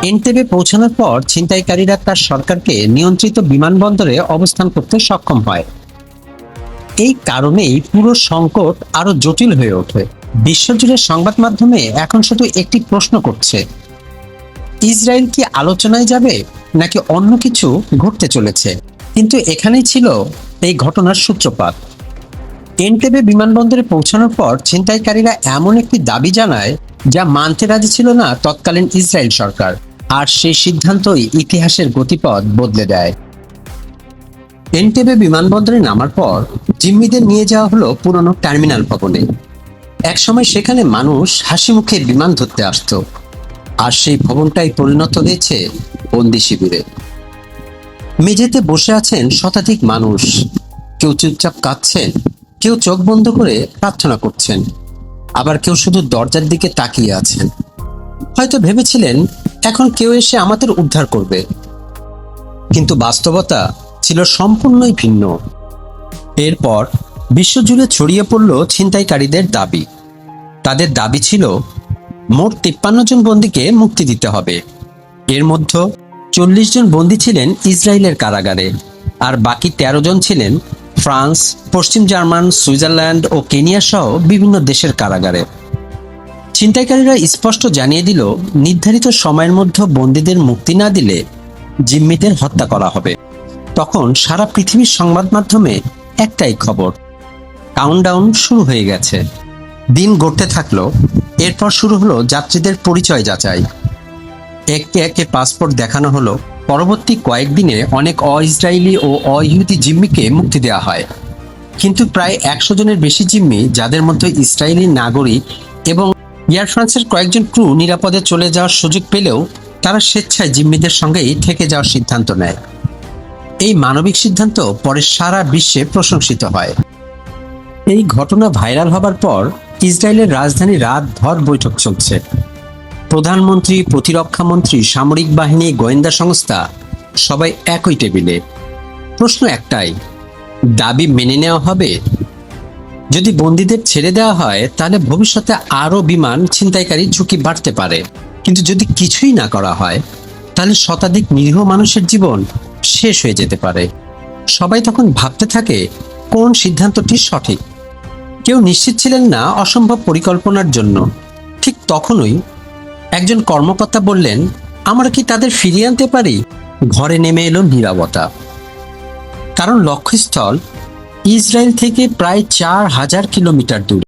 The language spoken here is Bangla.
এন্টেবে পৌঁছানোর পর ছিনতাইকারীরা তার সরকারকে নিয়ন্ত্রিত বিমানবন্দরে অবস্থান করতে সক্ষম হয়। এই কারণেই পুরো সংকট আরো জটিল হয়ে ওঠে। বিশ্বজুড়ে সংবাদ মাধ্যমে এখন শুধু একটি প্রশ্ন করছে, ইসরায়েল কি আলোচনায় যাবে নাকি অন্য কিছু ঘটতে চলেছে? কিন্তু এখানেই ছিল এই ঘটনার সূত্রপাত। এন্টেবে বিমানবন্দরে পৌঁছানোর পর ছিনতাইকারীরা এমন একটি দাবি জানায় যা মানতে রাজি ছিল না তৎকালীন ইসরায়েল সরকার, আর সেই সিদ্ধান্তই ইতিহাসের গতিপথ বদলে দেয়। এন্টেবে বিমানবন্দরে নামার পর জিম্মিদের নিয়ে যাওয়া হলো পুরনো টার্মিনাল ভবনে। একসময় সেখানে মানুষ হাসি মুখে বিমান ধরতে আসতো, আর সেই ভবনটাই পরিণত হয়েছে বন্দি শিবিরে। মেঝেতে বসে আছেন শতাধিক মানুষ, কেউ চুপচাপ কাঁদছেন, কেউ চোখ বন্ধ করে প্রার্থনা করছেন, আবার কেউ শুধু দরজার দিকে তাকিয়ে আছেন। হয়তো ভেবেছিলেন এখন কেউ এসে আমাদের উদ্ধার করবে, কিন্তু বাস্তবতা ছিল সম্পূর্ণই ভিন্ন। এরপর বিশ্বজুড়ে ছড়িয়ে পড়ল ছিনতাইকারীদের দাবি। তাদের দাবি ছিল মোট 53 জন বন্দীকে মুক্তি দিতে হবে। এর মধ্যে 40 জন বন্দী ছিলেন ইসরায়েলের কারাগারে, আর বাকি 13 জন ছিলেন ফ্রান্স, পশ্চিম জার্মান, সুইজারল্যান্ড ও কেনিয়া সহ বিভিন্ন দেশের কারাগারে। ছিনতাইকারীরা স্পষ্ট জানিয়ে দিল, নির্ধারিত সময়ের মধ্যে বন্দীদের মুক্তি না দিলে জিম্মিদের হত্যা করা হবে। তখন সারা পৃথিবীর সংবাদ মাধ্যমে একটাই খবর, কাউন্টডাউন শুরু হয়ে গেছে। দিন গড়তে থাকলো। এরপর শুরু হলো যাত্রীদের পরিচয় যাচাই। একে একে পাসপোর্ট দেখানো হলো। পরবর্তী কয়েকদিনে অনেক অ-ইসরায়েলি ও অ-ইহুদি জিম্মিকে মুক্তি দেওয়া হয়, কিন্তু প্রায় 100 জনের বেশি জিম্মি, যাদের মধ্যে ইসরায়েলি নাগরিক এবং এয়ার ফ্রান্সের কয়েকজন ক্রু নিরাপদে চলে যাওয়ার সুযোগ পেলেও তারা স্বেচ্ছায় জিম্মিদের সঙ্গেই থেকে যাওয়ার সিদ্ধান্ত নেয়। এই মানবিক সিদ্ধান্ত পরে সারা বিশ্বে প্রশংসিত হয়। এই ঘটনা ভাইরাল হবার পর ইসরায়েলের রাজধানী রাতভর বৈঠক চলছে। প্রধানমন্ত্রী, প্রতিরক্ষা মন্ত্রী, সামরিক বাহিনী, গোয়েন্দা সংস্থা সবাই একই টেবিলে। প্রশ্ন একটাই, দাবি মেনে নেওয়া হবে? যদি বন্দীদের ছেড়ে দেওয়া হয় তাহলে ভবিষ্যতে আরও বিমান ছিনতাইকারী ঝুঁকি বাড়তে পারে, কিন্তু যদি কিছুই না করা হয় তাহলে শতাধিক নিরীহ মানুষের জীবন শেষ হয়ে যেতে পারে। সবাই তখন ভাবতে থাকে কোন সিদ্ধান্তটি সঠিক। কেউ নিশ্চিত ছিলেন না অসম্ভব পরিকল্পনার জন্য। ঠিক তখনই একজন কর্মকর্তা বললেন, আমরা কি তাদের ফিরিয়ে আনতে পারি? ঘরে নেমে এলো নীরবতা, কারণ লক্ষ্যস্থল ইসরায়েল থেকে প্রায় 4000 কিলোমিটার দূরে।